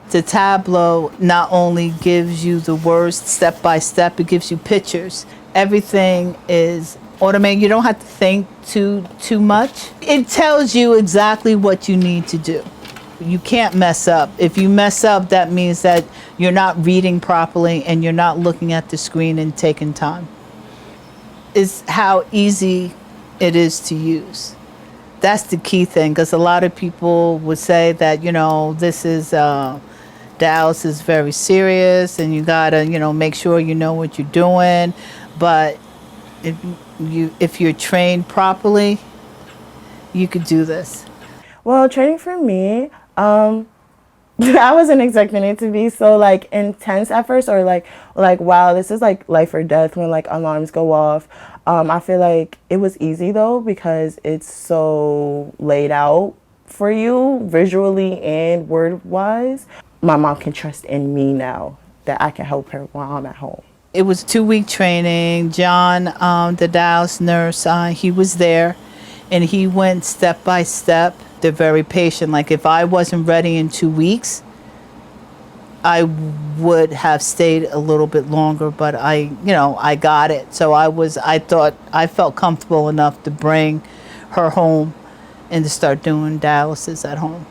The Tablo not only gives you the words step by step, it gives you pictures. Everything is automated. You don't have to think too much. It tells you exactly what you need to do. You can't mess up. If you mess up, that means that you're not reading properly and you're not looking at the screen and taking time. It's how easy it is to use. That's the key thing, because a lot of people would say that, this is dialysis is very serious and you gotta, make sure you know what you're doing. But if you're trained properly, you could do this. Well, training for me, I wasn't expecting it to be so intense at first, or like wow, this is like life or death when alarms go off. I feel like it was easy though, because it's so laid out for you visually and word wise. My mom can trust in me now that I can help her while I'm at home. It was 2-week training. John, the dialysis nurse, he was there and he went step by step. They're very patient. Like if I wasn't ready in 2 weeks, I would have stayed a little bit longer, but I got it. So I thought I felt comfortable enough to bring her home and to start doing dialysis at home.